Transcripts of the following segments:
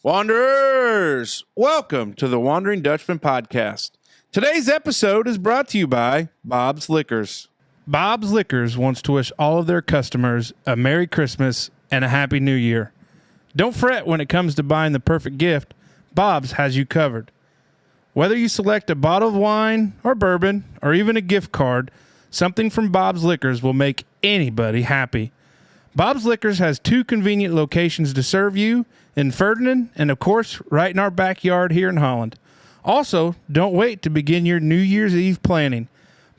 Wanderers, welcome to the Wondering Dutchmen Podcast. Today's episode is brought to you by Bob's Liquors. Bob's Liquors wants to wish all of their customers a Merry Christmas and a Happy New Year. Don't fret when it comes to buying the perfect gift. Bob's has you covered. Whether you select a bottle of wine or bourbon or even a gift card, something from Bob's Liquors will make anybody happy. Bob's Liquors has 2 convenient locations to serve you in Ferdinand and, of course, right in our backyard here in Holland. Also, don't wait to begin your New Year's Eve planning.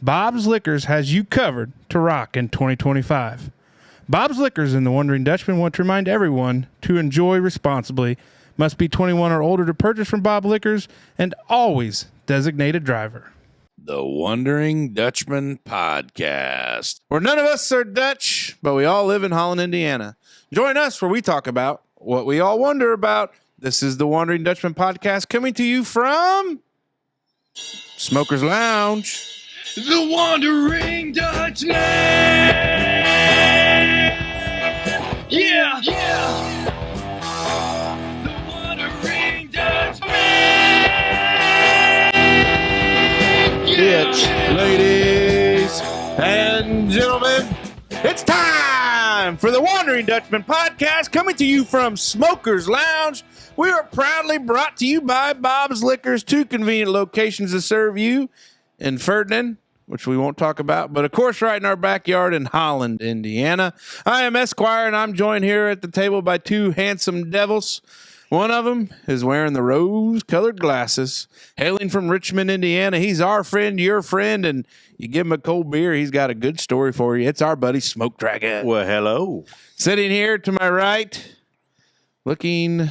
Bob's Liquors has you covered to rock in 2025. Bob's Liquors and the Wondering Dutchman want to remind everyone to enjoy responsibly. Must be 21 or older to purchase from Bob Liquors and always designate a driver. The Wondering Dutchmen Podcast. Where none of us are Dutch, but we all live in Holland, Indiana. Join us where we talk about what we all wonder about. This is the Wondering Dutchmen Podcast coming to you from Smoker's Lounge. The Wondering Dutchmen! Yeah! The Wondering Dutchmen! It's ladies and gentlemen, it's time for the Wondering Dutchmen Podcast coming to you from Smoker's Lounge. We are proudly brought to you by Bob's Liquors, 2 convenient locations to serve you in Ferdinand, which we won't talk about, but of course right in our backyard in Holland, Indiana. I am Esquire, and I'm joined here at the table by 2 handsome devils. One of them is wearing the rose-colored glasses, hailing from Richmond, Indiana. He's our friend, your friend, and you give him a cold beer, he's got a good story for you. It's our buddy Smoke Dragon. Well, hello. Sitting here to my right, looking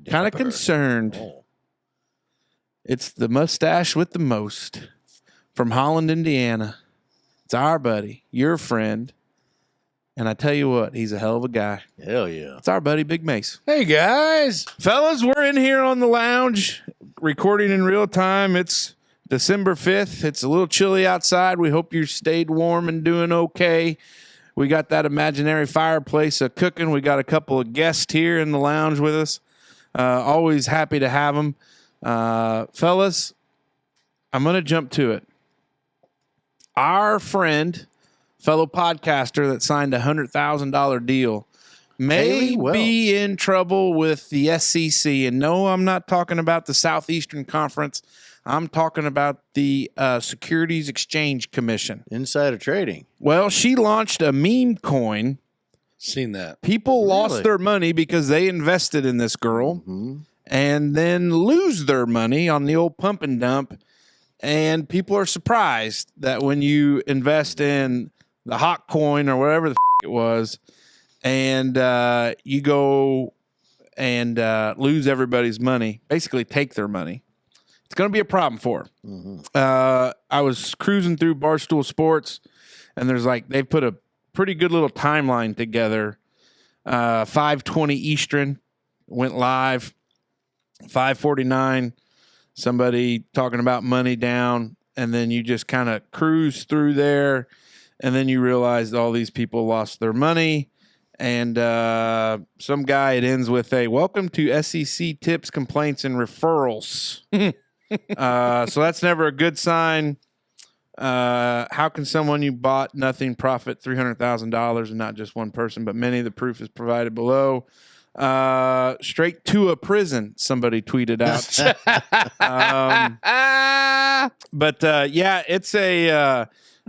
kind of concerned. Oh. It's the mustache with the most from Holland, Indiana. It's our buddy, your friend. And I tell you what, he's a hell of a guy. Hell yeah. It's our buddy, Big Mace. Hey, guys. Fellas, we're in here on the lounge recording in real time. It's December 5th. It's a little chilly outside. We hope you stayed warm and doing okay. We got that imaginary fireplace cooking. We got a couple of guests here in the lounge with us. Always happy to have them. Fellas, I'm going to jump to it. Our friend, fellow podcaster that signed a $100,000 deal may be in trouble with the SEC. And no, I'm not talking about the Southeastern Conference. I'm talking about the Securities Exchange Commission. Insider trading. Well, she launched a meme coin. Seen that. People lost their money because they invested in this girl and then lose their money on the old pump and dump. And people are surprised that when you invest in the hot coin or whatever the it was, and you go and lose everybody's money, basically take their money, it's going to be a problem for her. I was cruising through Barstool Sports, and they've put a pretty good little timeline together. 5:20 Eastern went live. 5:49, somebody talking about money down, and then you just kind of cruise through there. And then you realize all these people lost their money. And some guy, it ends with a welcome to SEC tips, complaints, and referrals. So that's never a good sign. How can someone you bought nothing profit $300,000 and not just one person, but many? The proof is provided below. Straight to a prison, somebody tweeted out. Yeah, it's a...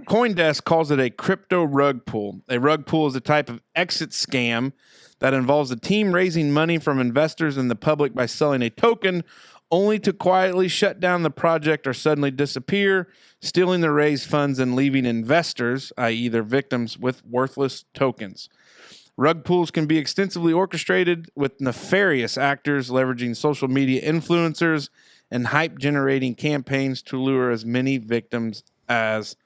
CoinDesk calls it a crypto rug pull. A rug pull is a type of exit scam that involves a team raising money from investors and the public by selling a token only to quietly shut down the project or suddenly disappear, stealing the raised funds and leaving investors, i.e. their victims, with worthless tokens. Rug pulls can be extensively orchestrated with nefarious actors leveraging social media influencers and hype-generating campaigns to lure as many victims as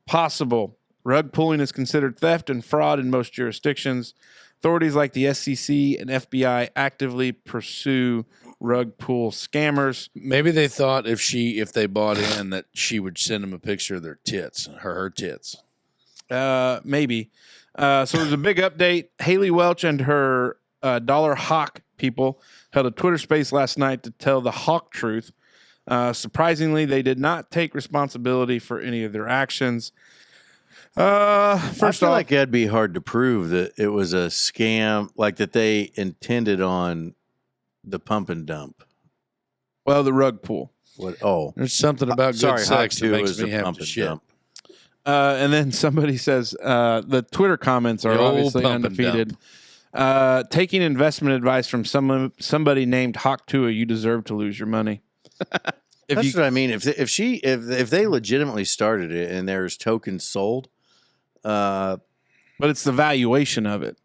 possible. Rug pulling is considered theft and fraud in most jurisdictions. Authorities like the SEC and FBI actively pursue rug pull scammers. Maybe they thought if they bought in that she would send them a picture of their tits, her tits. Maybe. So there's a big update. Haley Welch and her Dollar Hawk people held a Twitter space last night to tell the hawk truth. Surprisingly, they did not take responsibility for any of their actions. First I feel off, like that'd be hard to prove that it was a scam, like that they intended on the pump and dump. well, the rug pull. What? Oh, There's something about good sex Hawk that 2 makes was me a have pump to and shit. dump. And then somebody says the Twitter comments are The old obviously pump and undefeated. Taking investment advice from somebody named Hawk Tua, you deserve to lose your money. That's what I mean. If they legitimately started it and there's tokens sold, But it's the valuation of it.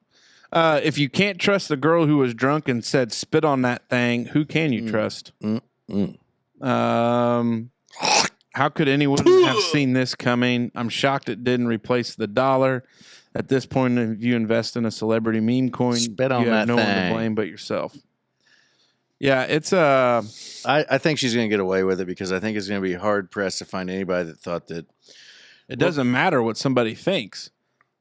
If you can't trust the girl who was drunk and said spit on that thing, who can you trust? How could anyone have seen this coming? I'm shocked it didn't replace the dollar. At this point, if you invest in a celebrity meme coin, Spit on you have that no one to thing. blame but yourself. Yeah, it's I think she's going to get away with it because I think it's going to be hard pressed to find anybody that thought that. it doesn't matter what somebody thinks.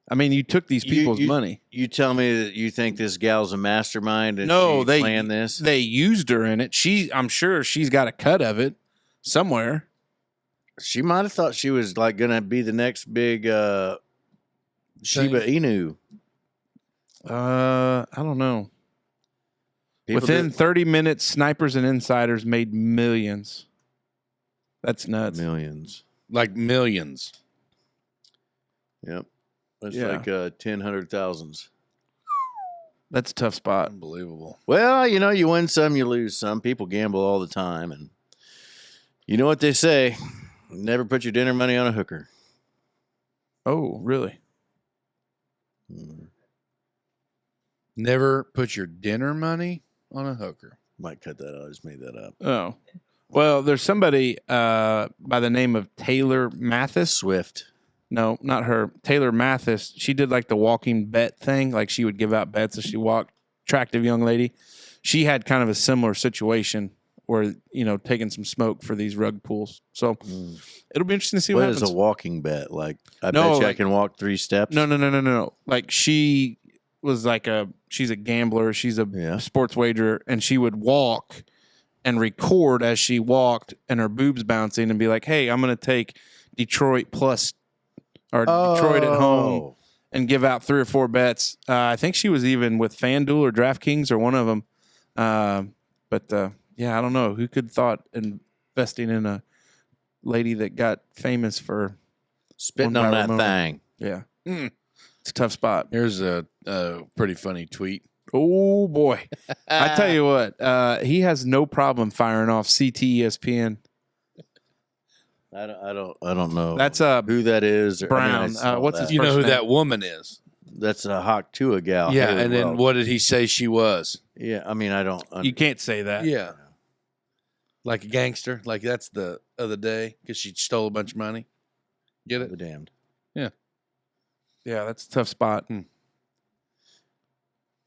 I mean, you took these people's money. You tell me that you think this gal's a mastermind and No, she planned this? They used her in it. I'm sure she's got a cut of it somewhere. She might have thought she was like going to be the next big Shiba Inu. I don't know. People Within did 30 minutes, snipers and insiders made millions. That's nuts. millions. Like millions. Yep. It's Yeah. like 10, 100,000s. That's a tough spot. Unbelievable. Well, you win some, you lose some. People gamble all the time. And you know what they say, never put your dinner money on a hooker. Oh, really? Never put your dinner money on a hooker. Might cut that out. I just made that up. Oh. Well, there's somebody by the name of Taylor Mathis. Swift. No, not her. Taylor Mathis. She did like the walking bet thing. Like she would give out bets as she walked. Attractive young lady. She had kind of a similar situation where, taking some smoke for these rug pools. So it'll be interesting to see what What happens. is a walking bet? Like, I No, bet you I like- can walk 3 steps. No. Like she was like she's a gambler. She's a Yeah. sports wagerer, and she would walk and record as she walked and her boobs bouncing and be like, hey, I'm going to take Detroit plus or Detroit at home and give out 3 or 4 bets. I think she was even with FanDuel or DraftKings or one of them. But yeah, I don't know. Who could thought investing in a lady that got famous for Spitting one on viral that moment? thing. Yeah. It's a tough spot. Here's a pretty funny tweet. Oh, boy. I tell you what, he has no problem firing off CTESPN. I don't know. That's who that is. Brown. What's his You know first who name? that woman is. That's a Hawk Tua gal. Yeah, Haley and then Welch. what did he say she was? Yeah, I mean, I don't. You can't say that. Yeah. Like a gangster. Like that's the other day because she stole a bunch of money. Get it? Be damned. Yeah, that's a tough spot.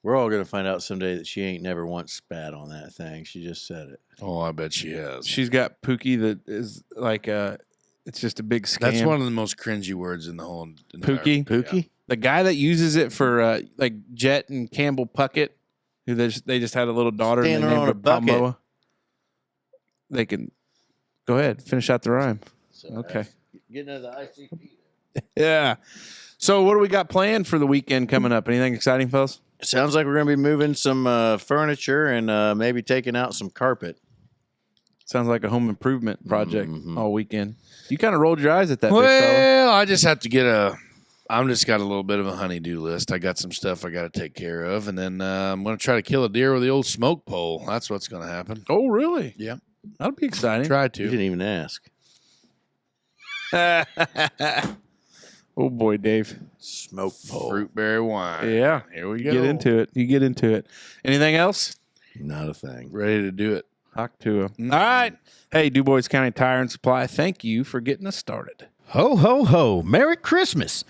We're all gonna find out someday that she ain't never once spat on that thing. She just said it. Oh, I bet she has. She's got Pookie that is like it's just a big scam. That's one of the most cringy words in the whole. entire- Pookie? Pookie. The guy that uses it for like Jet and Campbell Puckett, who they just had a little daughter and Standing they named on her a bucket. Palmoa. They can go ahead, finish out the rhyme. So, Okay. Getting into the ICP. Yeah. So what do we got planned for the weekend coming up? Anything exciting, fellas? Sounds like we're gonna be moving some furniture and maybe taking out some carpet. Sounds like a home improvement project Mhm. all weekend. You kind of rolled your eyes at that, big fella. Well, I just have to get I'm just got a little bit of a honey-do list. I got some stuff I got to take care of, and then I'm going to try to kill a deer with the old smoke pole. That's what's going to happen. Oh, really? Yeah. That'll be exciting. Try You to. didn't even ask. Oh boy, Dave. Smoke pole. Fruit berry wine. Yeah. Here we go. Get into it. You get into it. Anything else? Not a thing. Ready to do it. Talk to him. All right. Hey, Dubois County Tire and Supply, thank you for getting us started. Ho, ho, ho. Merry Christmas.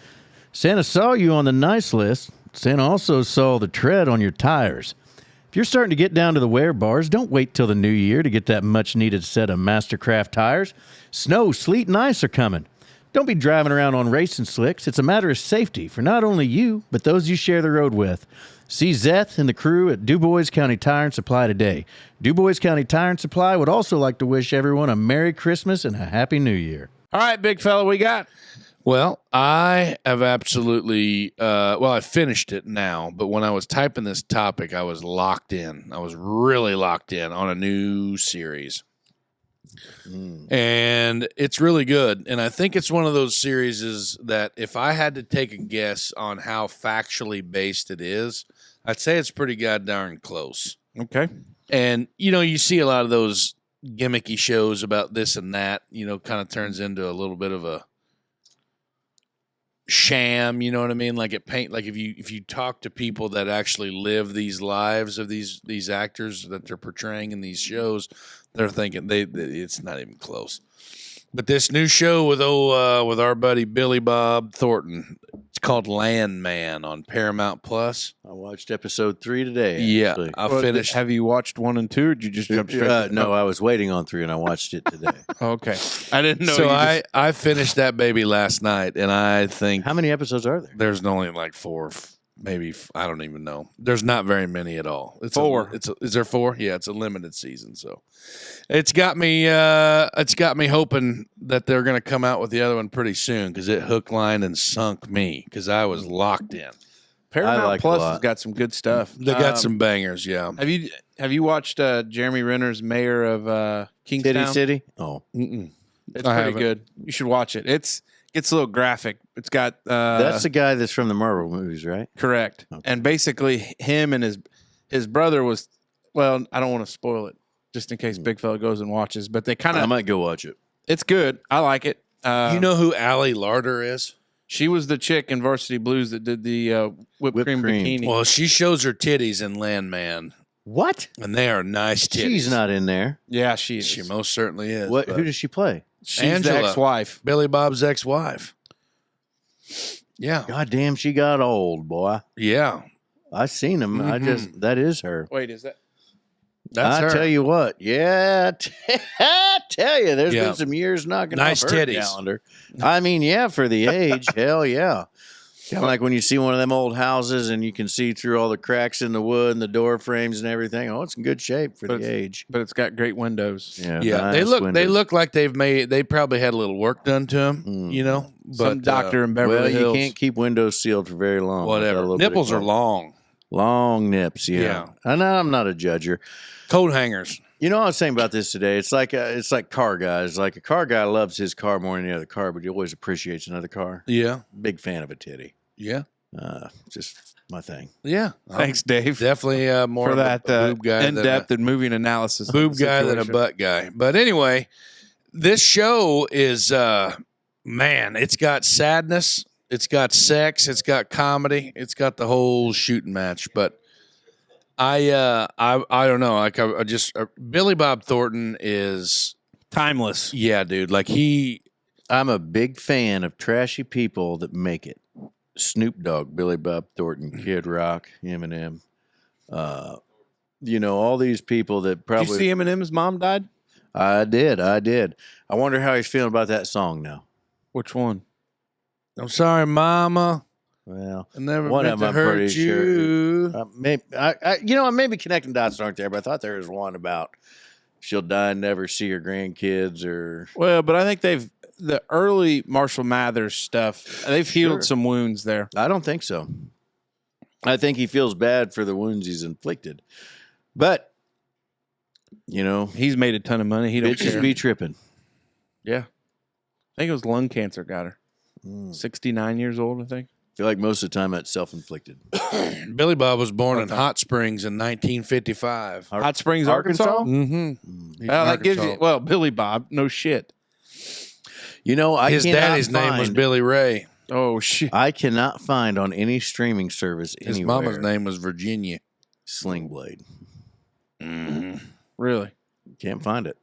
Santa saw you on the nice list. Santa also saw the tread on your tires. If you're starting to get down to the wear bars, don't wait till the new year to get that much-needed set of Mastercraft tires. Snow, sleet, and ice are coming. Don't be driving around on racing slicks. It's a matter of safety for not only you, but those you share the road with. See Zeth and the crew at Dubois County Tire and Supply today. Dubois County Tire and Supply would also like to wish everyone a Merry Christmas and a Happy New Year. All right, big fella, we got. Well, I have absolutely, I finished it now, but when I was typing this topic, I was locked in. I was really locked in on a new series. And it's really good. And I think it's one of those series that if I had to take a guess on how factually based it is, I'd say it's pretty goddamn close. Okay. And, you see a lot of those gimmicky shows about this and that, kind of turns into a little bit of a sham, you know what I mean? Like if you talk to people that actually live these lives of these actors that they're portraying in these shows, they're thinking it's not even close. But this new show with our buddy Billy Bob Thornton, it's called Landman on Paramount Plus. I watched episode 3 today. Yeah, actually. I finished. Have you watched 1 and 2, or did you just jump straight? No, I was waiting on 3 and I watched it today. Okay, I didn't know. So I finished that baby last night, and I think How many episodes are there? there's only like 4, maybe I don't even know. There's not very many at all. It's 4. Is there 4? Yeah, it's a limited season, so it's got me. It's got me hoping that they're going to come out with the other one pretty soon because it hook, line, and sunk me because I was locked in. Paramount like Plus a lot. has got some good stuff. They got some bangers, yeah. Have you watched Jeremy Renner's Mayor of Kingstown? Titty City? Oh. Mm-mm. It's I pretty haven't. good. You should watch it. It's a little graphic. It's got That's the guy that's from the Marvel movies, right? correct. Okay. And basically, him and his brother was. Well, I don't want to spoil it, just in case Big Fella goes and watches. But they kind I of. might go watch it. It's good. I like it. You know who Allie Larder is? She was the chick in Varsity Blues that did the whipped cream bikini. Well, she shows her titties in Landman, What? and they are nice titties. She's not in there. Yeah, she is. She most certainly is. What? but Who does she play? She's Angela. the ex-wife. Billy Bob's ex-wife. Yeah, God damn, she got old, boy. yeah. I seen him. That is her. Wait, is that? That's I her. tell you what, yeah, I tell you, there's Yeah. been some years knocking Nice off her titties. calendar. I mean, yeah, for the age, hell yeah. Kind of like when you see one of them old houses and you can see through all the cracks in the wood and the door frames and everything. Oh, it's in good shape for the age. But it's got great windows. Yeah, Yeah, nice they windows. look like they probably had a little work done to them, Mm. But Some doctor in Beverly Well, Hills. you can't keep windows sealed for very long. Got a whatever. little bit of Nipples are cold. long. Long nips, yeah. Yeah. And I'm not a judger. Coat hangers. You know, I was saying about this today. It's like car guys. Like a car guy loves his car more than any other car, but he always appreciates another car. Yeah, Big fan of a titty. yeah, Just my thing. yeah. Thanks, Dave, Definitely more for of that a boob guy than in-depth and moving analysis. a of boob the guy than a situation. butt guy. But anyway, this show is man. It's got sadness. It's got sex. It's got comedy. It's got the whole shooting match. But I don't know. Like I just Billy Bob Thornton is Timeless. yeah, dude. Like I'm a big fan of trashy people that make it. Snoop Dogg, Billy Bob Thornton, Kid Rock, Eminem. All these people that Did probably. you see Eminem's mom died? I did. I wonder how he's feeling about that song now. Which one? I'm sorry, Mama. Well, I never one meant of them to I'm hurt pretty you. sure. Maybe connecting dots aren't there, but I thought there was one about she'll die and never see her grandkids or. Well, but I think the early Marshall Mathers stuff, they've healed Sure. some wounds there. I don't think so. I think he feels bad for the wounds he's inflicted. But, He's made a ton of money. He don't bitches care. be tripping. Yeah. I think it was lung cancer got her. I 69 years old, I think. feel like most of the time that's self-inflicted. Billy Bob was born in Hot Springs in 1955. Hot Springs, Arkansas? Mm-hmm. Well, that gives you, Billy Bob, no shit. His daddy's name was Billy Ray. Oh, shit. I cannot find on any streaming service His anywhere mama's name was Virginia. Sling Blade. Mm-hmm. Really? Can't find it.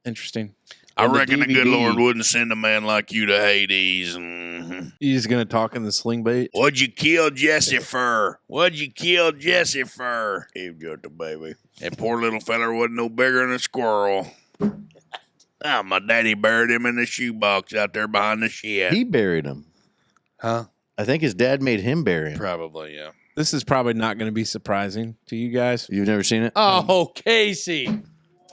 Interesting. I And the reckon the good DVD. Lord wouldn't send a man like you to Hades. Mm-hmm. He's going to talk in the sling bait. What'd you kill Jesse for? What'd you kill Jesse for? He was just a baby. That poor little feller wasn't no bigger than a squirrel. Oh, my daddy buried him in the shoebox out there behind the shed. He buried him. Huh? I think his dad made him bury him. Probably, yeah. This is probably not going to be surprising to you guys. You've never seen it? Oh, Casey.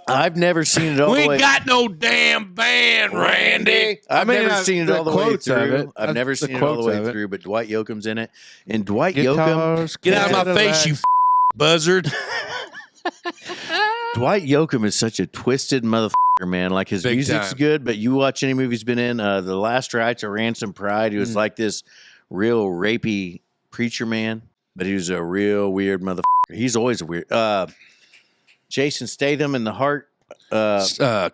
I've never seen it all We the way. ain't got no damn band, Randy. I've never seen it the all the way quotes of through. it. I've never The seen it all the quotes way of it. through, but Dwight Yoakam's in it. And Dwight Yoakam, Guitars, Get out of my face, you buzzard. Dwight Yoakam is such a twisted motherfucker, man. Like his Big music's time. good, but you watch any movie he's been in, The Last Rites of Ransom Pride, he was like this real rapey preacher man, but he was a real weird motherfucker. He's always a weird. Jason Statham in The Heart.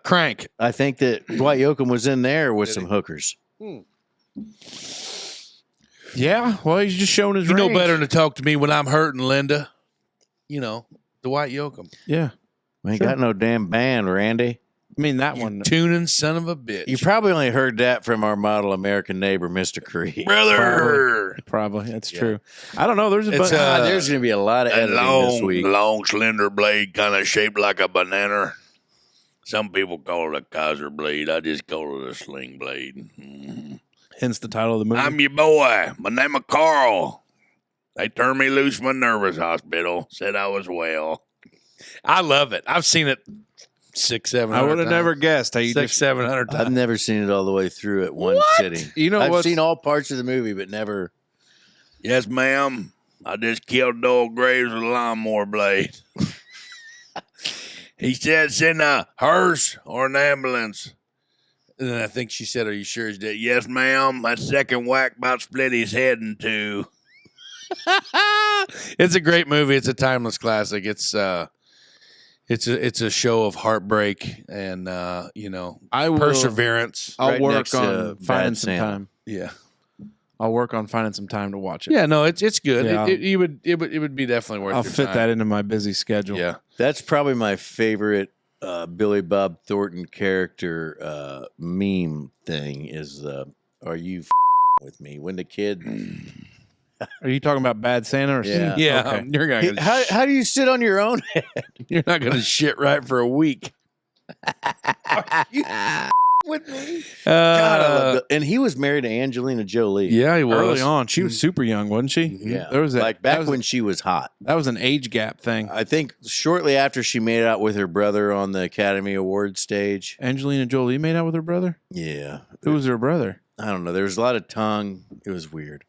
Crank. I think that Dwight Yoakam was in there with some hookers. Yeah, well, he's just showing his You know range. better than to talk to me when I'm hurting, Linda. You know, Dwight Yoakam. Yeah. We ain't got no damn band, Randy. I mean, that one. Tuning son of a bitch. You probably only heard that from our model American neighbor, Mr. Creed. Brother. Probably. That's true. I don't know. There's a It's, bunch. There's going to be a lot of editing this week. long, slender blade kind of shaped like a banana. Some people call it a Kaiser blade. I just call it a sling blade. Mhm. hence the title of the movie. I'm your boy. My name is Carl. They turned me loose from a nervous hospital. Said I was well. I love it. I've seen it 600-700 I would have times. never guessed how you just. 600-700 times. I've never seen it all the way through at one sitting. You know I've what's- seen all parts of the movie, but never. Yes, ma'am. I just killed Doyle Graves with a lawnmower blade. He said, send a hearse or an ambulance. And then I think she said, are you sure he's dead? Yes, ma'am. That second whack about split his head in two. It's a great movie. It's a timeless classic. It's a show of heartbreak and I will, perseverance. I'll Right work next to on finding Bad some Santa. time. Yeah. I'll work on finding some time to watch it. Yeah, no, it's good. Yeah. It would be definitely worth I'll your fit time. that into my busy schedule. Yeah. That's probably my favorite Billy Bob Thornton character meme thing is, are you with me? When the kid... Are you talking about Bad Santa or Yeah. Yeah. Okay. You're not gonna How do you sit on your own head? You're not going to shit right for a week. With me? God, I love Bill. And he was married to Angelina Jolie. Yeah, he was. Early on, she was super young, wasn't she? Yeah. There was like back when she was hot. that was an age gap thing. I think shortly after she made out with her brother on the Academy Awards stage. Angelina Jolie made out with her brother. Yeah. Who was her brother? I don't know. There was a lot of tongue. It was weird.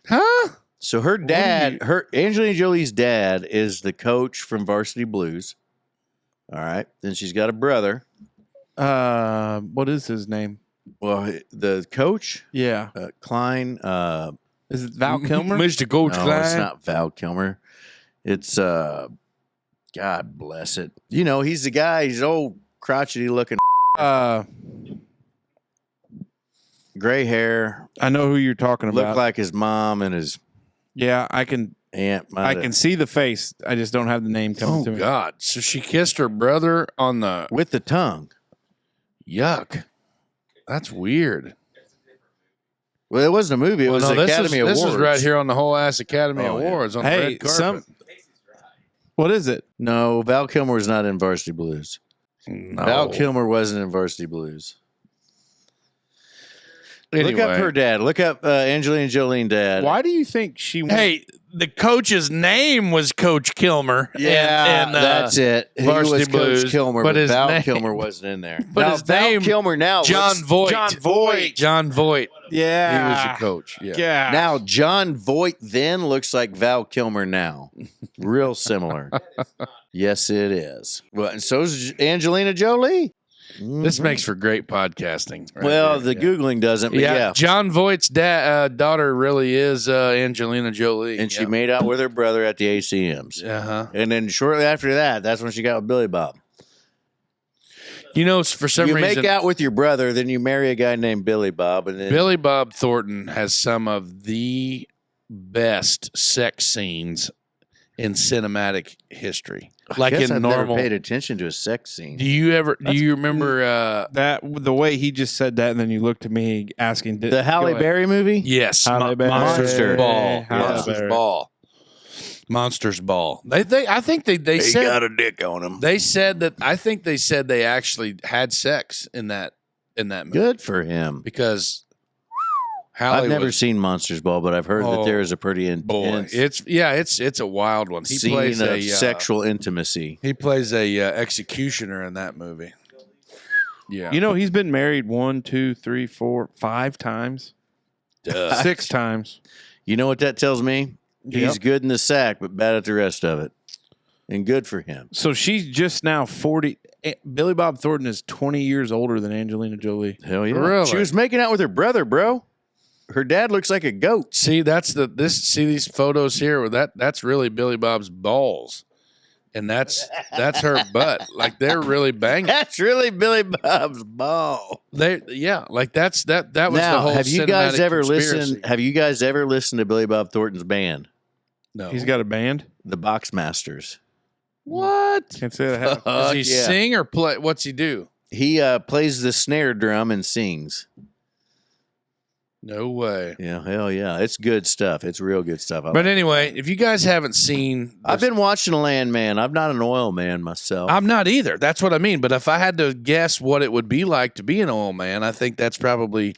Huh? So her dad, Angelina Jolie's dad is the coach from Varsity Blues. All right. Then she's got a brother. What is his name? Well, the coach, Yeah, Klein. is it Val Kilmer? Mr. Coach No, Klein. it's not Val Kilmer. It's God bless it. You know, he's the guy. He's old, crotchety looking, gray hair. I know who you're talking about. Looked like his mom and his Yeah, I can. aunt. I can see the face. I just don't have the name coming Oh, to me. God. So she kissed her brother on the... with the tongue. Yuck. That's weird. Well, it wasn't a movie. It was the Academy Awards. This is right here on the whole ass Academy Oh, yeah. Awards on the Hey, red carpet. What is it? No, Val Kilmer was not in Varsity Blues. No. Val Kilmer wasn't in Varsity Blues. Anyway. Look up her dad. Look up Angelina Jolie dad. Why do you think she? Went, Hey, the coach's name was Coach Kilmer. Yeah, and, that's it. He Varsity was Blues, Coach Kilmer, but but his Val name- Kilmer wasn't in there. But now, his Val name- Kilmer now. John Voight. John Voight. John Voight. yeah, He was your coach. Yeah. Yeah. Now, John Voight then looks like Val Kilmer now. Real similar. Yes, it is. Well, and so is Angelina Jolie. This makes for great podcasting. right Well, here. the Googling doesn't, but yeah. John Voight's daughter really is Angelina Jolie. And she made out with her brother at the ACMs. Uh-huh. And then shortly after that, that's when she got with Billy Bob. You know, for some You reason, make out with your brother, then you marry a guy named Billy Bob, and then Billy Bob Thornton has some of the best sex scenes in cinematic history. Like guess in I've normal. never paid attention to a sex scene. Do you remember? that the way he just said that, and then you looked at me asking, The Halle go ahead. Berry movie? Yes, Halle Berry. Monsters Ball. Halle Monsters Berry. Ball. Monsters Ball. I think they said got a dick on him. they said that. I think they said they actually had sex in that movie Good for him. because Halle I've never was- seen Monsters Ball, but I've heard that there is a pretty boy. intense It's a wild one. He scene plays of a sexual intimacy. He plays a executioner in that movie. Yeah, You know, he's been married 1, 2, 3, 4, 5 times. Duh. 6 times. You know what that tells me? He's Yep. good in the sack, but bad at the rest of it. And good for him. So she's just now 40. Billy Bob Thornton is 20 years older than Angelina Jolie. Hell yeah. Really? She was making out with her brother, bro. Her dad looks like a goat. See, see these photos here. That's really Billy Bob's balls, and that's her butt. Like they're really banging. That's really Billy Bob's ball. Like that was Now, the whole. have you guys cinematic ever conspiracy. listened? Have you guys ever listened to Billy Bob Thornton's band, No, He's got a band. the Boxmasters? what? Can't say that. I have. Does he Yeah. sing or play? What's he do? He plays the snare drum and sings. No way. Yeah, hell yeah. It's good stuff. It's real good stuff. But anyway, if you guys haven't seen, I've been watching Landman. I'm not an oil man myself. I'm not either. That's what I mean. But if I had to guess what it would be like to be an oil man, I think that's probably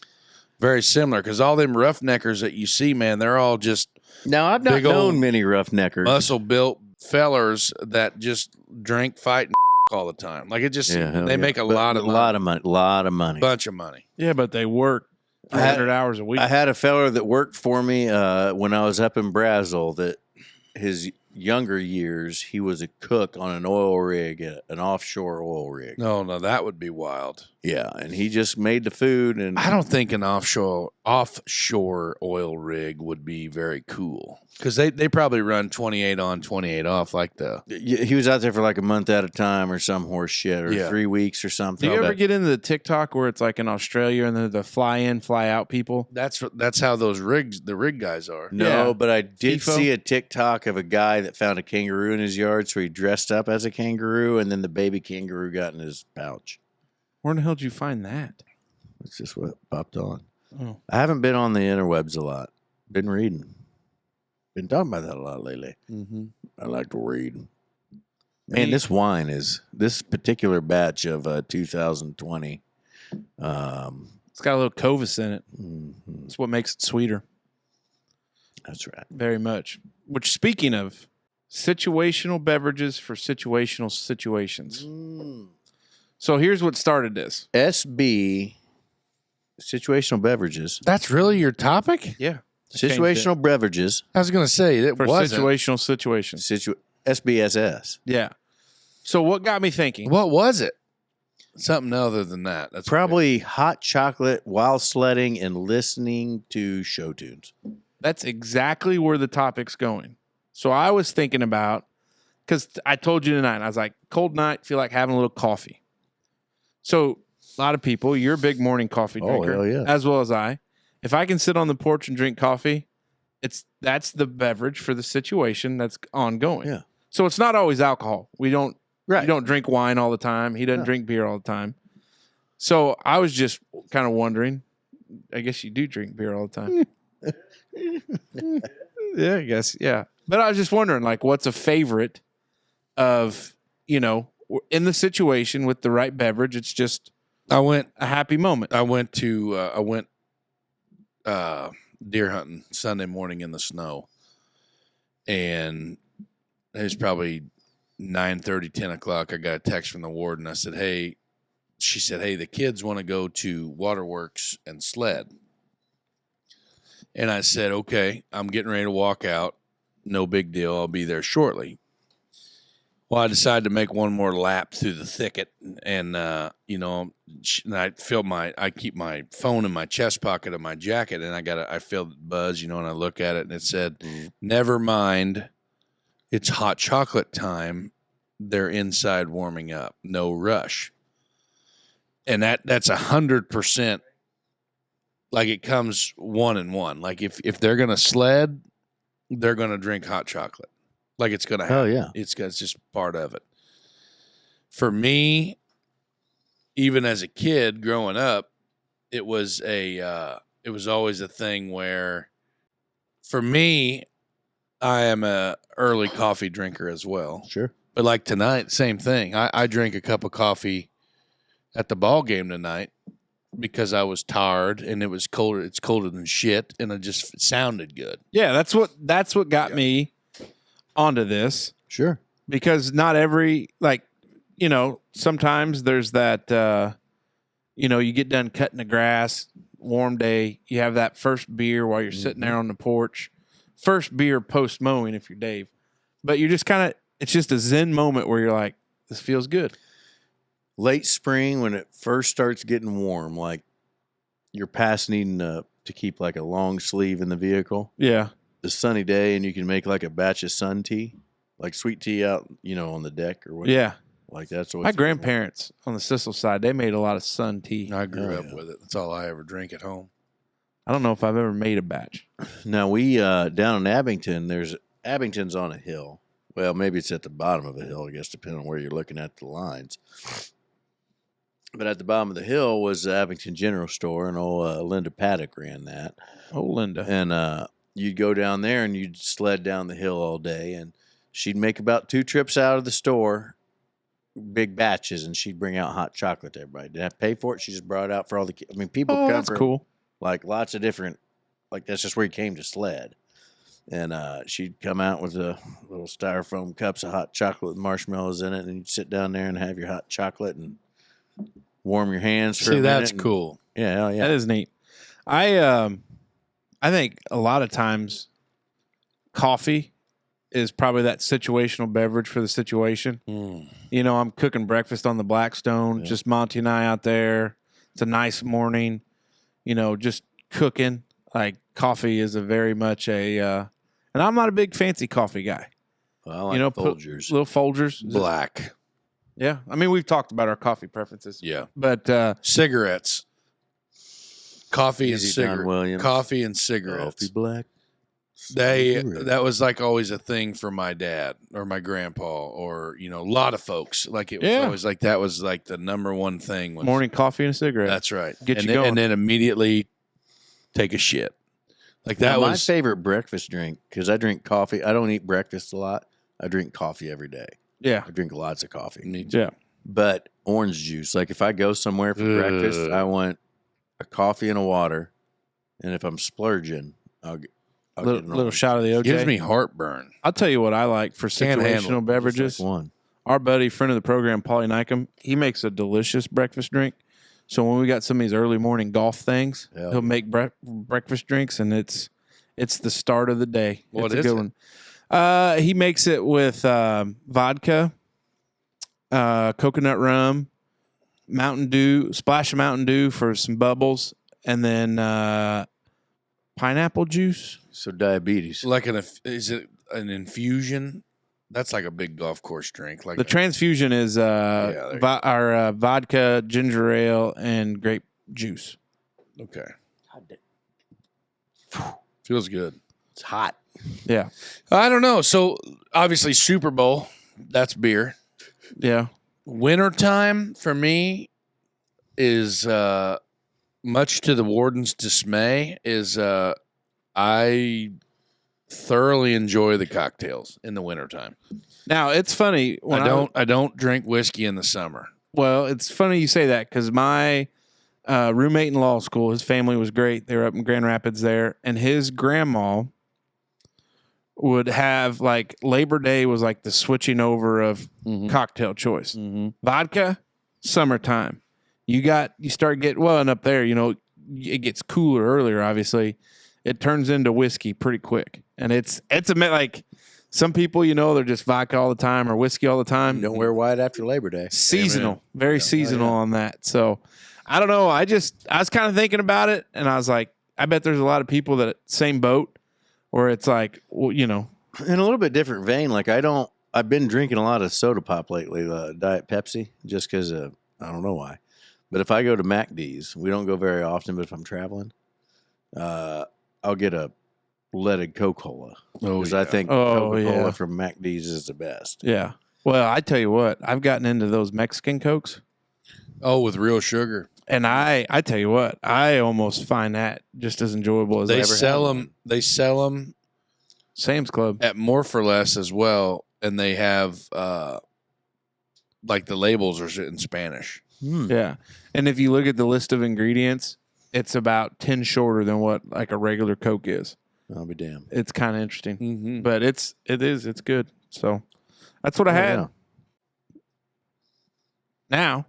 very similar because all them roughneckers that you see, man, they're all just Now, I've not Big old known many roughneckers. muscle built fellers that just drink, fight, and all the time. Like it just hell they yeah. make a But lot of money, lot of money. bunch of money. Yeah, but they work 300 hours a week. I had a feller that worked for me when I was up in Brazil that his younger years, he was a cook on an oil rig, an offshore oil rig. No, that would be wild. Yeah, and he just made the food. And I don't think an offshore oil rig would be very cool because they probably run 28 on, 28 off like the. he was out there for like a month at a time or some horse shit or Yeah. 3 weeks or something. Do you ever get into the TikTok where it's like in Australia and then the fly in, fly out people? That's how the rig guys are. No, Yeah. but I did FIFO? see a TikTok of a guy that found a kangaroo in his yard, so he dressed up as a kangaroo, and then the baby kangaroo got in his pouch. Where in the hell did you find that? That's just what popped on. Oh. I haven't been on the interwebs a lot. Been reading. Been talking about that a lot lately. Mm-hmm. I like to read. Man, this particular batch of 2020. It's got a little Covis in it. That's what makes it sweeter. That's right. Very much. Which, speaking of situational beverages for situational situations. So here's what started this. SB, situational beverages. That's really your topic? Yeah. Situational beverages. I was going to say it For wasn't. situational situations. SBSS. Yeah. So what got me thinking? What was it? Something other than that. That's Probably hot chocolate while sledding and listening to show tunes. That's exactly where the topic's going. So I was thinking about, because I told you tonight, I was like, cold night, feel like having a little coffee. So a lot of people, you're a big morning coffee drinker, hell yeah. as well as I. If I can sit on the porch and drink coffee, that's the beverage for the situation that's ongoing. Yeah. So it's not always alcohol. You don't Right. drink wine all the time. He doesn't No. drink beer all the time. So I was just kind of wondering. I guess you do drink beer all the time. Yeah, I guess. Yeah. But I was just wondering, like, what's a favorite of, in the situation with the right beverage? It's just I went a happy moment. deer hunting Sunday morning in the snow, and it was probably 9:30, 10 o'clock. I got a text from the warden. I said, "Hey," she said, "Hey, the kids want to go to Waterworks and sled." And I said, "Okay, I'm getting ready to walk out. No big deal. I'll be there shortly." Well, I decided to make one more lap through the thicket, and and I keep my phone in my chest pocket of my jacket, and I feel the buzz, and I look at it, and it said, "Never mind, it's hot chocolate time. They're inside warming up. No rush." And that's 100%. Like it comes one and one. Like if they're gonna sled, they're gonna drink hot chocolate. Like it's gonna happen. Oh, yeah. It's just part of it. For me, even as a kid growing up, it was always a thing where, for me, I am a early coffee drinker as well. Sure. But like tonight, same thing. I drank a cup of coffee at the ball game tonight because I was tired and it was colder. It's colder than shit, and it just sounded good. Yeah, that's what got me onto this. Sure. Because not every, like, sometimes there's that, you get done cutting the grass, warm day, you have that first beer while you're sitting there on the porch. First beer post mowing if you're Dave. But you're just kind of, it's just a zen moment where you're like, this feels good. Late spring when it first starts getting warm, like you're past needing to keep like a long sleeve in the vehicle. Yeah. The sunny day, and you can make like a batch of sun tea, like sweet tea out, on the deck or whatever. Yeah. Like that's what My grandparents on the Sissel side, they made a lot of sun tea. I grew up with it. That's all I ever drink at home. I don't know if I've ever made a batch. Now we down in Abington, Abington's on a hill. Well, maybe it's at the bottom of a hill, I guess, depending on where you're looking at the lines. But at the bottom of the hill was the Abington General Store, and old Linda Paddock ran that. Oh, Linda. And you'd go down there and you'd sled down the hill all day, and she'd make about 2 trips out of the store, big batches, and she'd bring out hot chocolate to everybody. Didn't have to pay for it. She just brought it out for all the kids. I mean, people come That's from cool. like lots of different, like that's just where you came to sled. And she'd come out with the little styrofoam cups of hot chocolate with marshmallows in it, and you'd sit down there and have your hot chocolate and warm your hands for a minute. That's cool. Yeah, hell yeah. That is neat. I think a lot of times coffee is probably that situational beverage for the situation. I'm cooking breakfast on the Blackstone, just Monty and I out there. It's a nice morning, just cooking. Like coffee is a very much and I'm not a big fancy coffee guy. Well, I like Folgers. Little Folgers. Black. Yeah. I mean, we've talked about our coffee preferences. Yeah. But cigarettes. Coffee and Easy Don cigarettes. Williams. Coffee and cigarettes. Coffee black. That was like always a thing for my dad or my grandpa or a lot of folks. Like it was always like that was like the number one thing. Was, morning coffee and a cigarette. That's right. Get you going. And then immediately take a shit. Like that was my favorite breakfast drink, because I drink coffee. I don't eat breakfast a lot. I drink coffee every day. Yeah. I drink lots of coffee. Me too. Yeah. But orange juice, like if I go somewhere for breakfast, I want a coffee and a water. And if I'm splurging, I'll get a little shot of the OJ. Gives me heartburn. I'll tell you what I like for Can't handle situational it. Just beverages. like one. Our buddy, friend of the program, Paulie Nycom, he makes a delicious breakfast drink. So when we got some of these early morning golf things, he'll make breakfast drinks, and it's the start of the day. What it's is a good one. He makes it with vodka, coconut rum, Mountain Dew, splash of Mountain Dew for some bubbles, and then pineapple juice. So diabetes. Like is it an infusion? That's like a big golf course drink. Like The transfusion is our vodka, ginger ale, and grape juice. Okay. Feels good. It's hot. Yeah. I don't know. So obviously Super Bowl, that's beer. Yeah. Wintertime for me is much to the warden's dismay is I thoroughly enjoy the cocktails in the wintertime. Now, it's funny. When I don't drink whiskey in the summer. Well, it's funny you say that because my roommate in law school, his family was great. They were up in Grand Rapids there, and his grandma would have like Labor Day was like the switching over of cocktail choice. Vodka, summertime. You start getting and up there, it gets cooler earlier. Obviously, it turns into whiskey pretty quick, and it's like some people, they're just vodka all the time or whiskey all the time. Don't wear white after Labor Day. Seasonal, very seasonal on that. So I don't know. I was kind of thinking about it, and I was like, I bet there's a lot of people that same boat where it's like, In a little bit different vein, like I've been drinking a lot of soda pop lately, Diet Pepsi, just because I don't know why. But if I go to MacD's, we don't go very often, but if I'm traveling, I'll get a leaded Coca-Cola. Because I think Coca-Cola from MacD's is the best. Yeah. Well, I tell you what, I've gotten into those Mexican Cokes. Oh, with real sugar. And I tell you what, I almost find that just as enjoyable as They I ever sell have. them. They sell them Sam's Club. at More for Less as well, and they have like the labels are in Spanish. Yeah. And if you look at the list of ingredients, it's about 10 shorter than what like a regular Coke is. I'll be damned. It's kind of interesting. Mm-hmm. But it's good. So that's what I had. Yeah. Now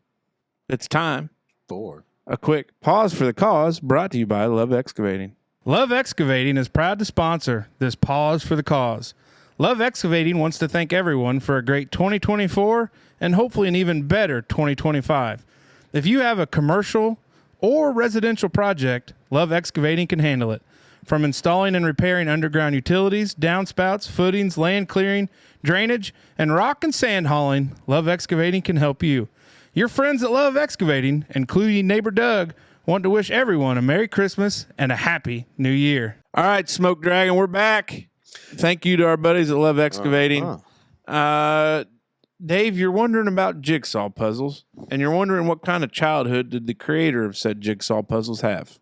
it's time. For A quick pause for the cause, brought to you by Love Excavating. Love Excavating is proud to sponsor this Pause for the Cause. Love Excavating wants to thank everyone for a great 2024 and hopefully an even better 2025. If you have a commercial or residential project, Love Excavating can handle it. From installing and repairing underground utilities, downspouts, footings, land clearing, drainage, and rock and sand hauling, Love Excavating can help you. Your friends at Love Excavating, including neighbor Doug, want to wish everyone a Merry Christmas and a Happy New Year. All right, Smoke Dragon, we're back. Thank you to our buddies at Love Excavating. Dave, you're wondering about jigsaw puzzles, and you're wondering what kind of childhood did the creator of said jigsaw puzzles have?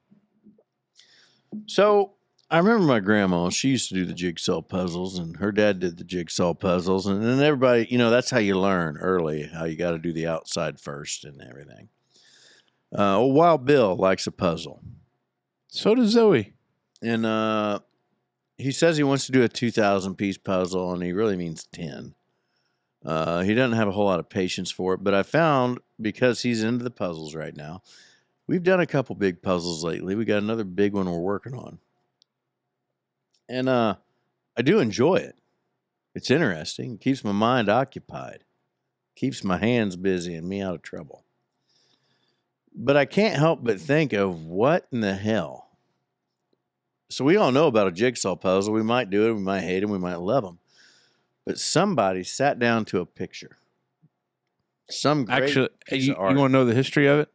So I remember my grandma, she used to do the jigsaw puzzles, and her dad did the jigsaw puzzles. And then everybody, that's how you learn early, how you got to do the outside first and everything. Wild Bill likes a puzzle. So does Zoe. And he says he wants to do a 2,000-piece puzzle, and he really means 10. He doesn't have a whole lot of patience for it, but I found, because he's into the puzzles right now, we've done a couple big puzzles lately. We got another big one we're working on. And I do enjoy it. It's interesting. It keeps my mind occupied. Keeps my hands busy and me out of trouble. But I can't help but think of what in the hell. So we all know about a jigsaw puzzle. We might do it. We might hate them. We might love them. But somebody sat down to a picture. Some great Actually, piece you of art. want to know the history of it?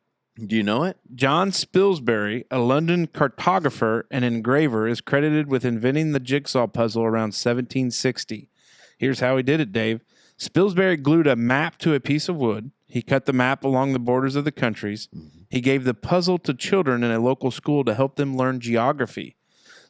Do you know it? John Spilsbury, a London cartographer and engraver, is credited with inventing the jigsaw puzzle around 1760. Here's how he did it, Dave. Spilsbury glued a map to a piece of wood. He cut the map along the borders of the countries. He gave the puzzle to children in a local school to help them learn geography.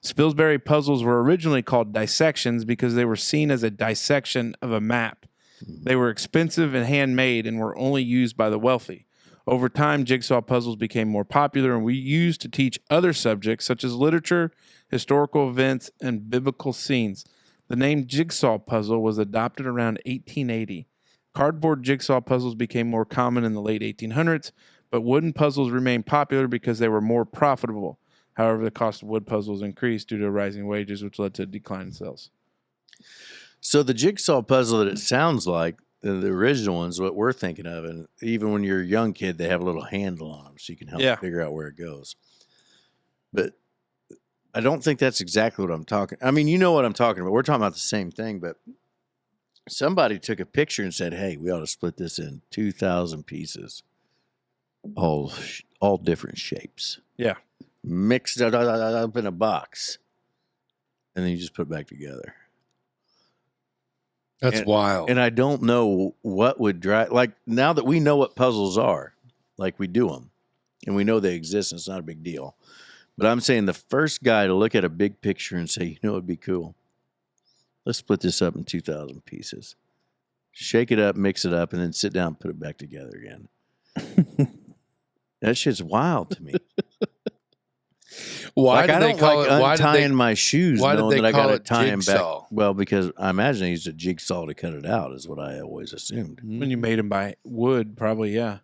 Spilsbury puzzles were originally called dissections because they were seen as a dissection of a map. They were expensive and handmade and were only used by the wealthy. Over time, jigsaw puzzles became more popular and were used to teach other subjects such as literature, historical events, and biblical scenes. The name jigsaw puzzle was adopted around 1880. Cardboard jigsaw puzzles became more common in the late 1800s, but wooden puzzles remained popular because they were more profitable. However, the cost of wood puzzles increased due to rising wages, which led to a decline in sales. So the jigsaw puzzle that it sounds like, the original one's what we're thinking of. And even when you're a young kid, they have a little handle on them so you can help figure out where it goes. But I don't think that's exactly what I'm talking. I mean, you know what I'm talking about. We're talking about the same thing, but somebody took a picture and said, hey, we ought to split this in 2,000 pieces, all different shapes. Yeah. Mixed it up in a box. And then you just put it back together. That's wild. And I don't know what would drive, like now that we know what puzzles are, like we do them, and we know they exist, and it's not a big deal. But I'm saying the first guy to look at a big picture and say, you know, it'd be cool. Let's split this up in 2,000 pieces. Shake it up, mix it up, and then sit down and put it back together again. That shit's wild to me. Why like, do I they don't call like it? Why untying did my shoes why did knowing they that I got call to it tie them back. jigsaw? Well, because I imagine they used a jigsaw to cut it out is what I always assumed. When you made them by wood, probably, yeah.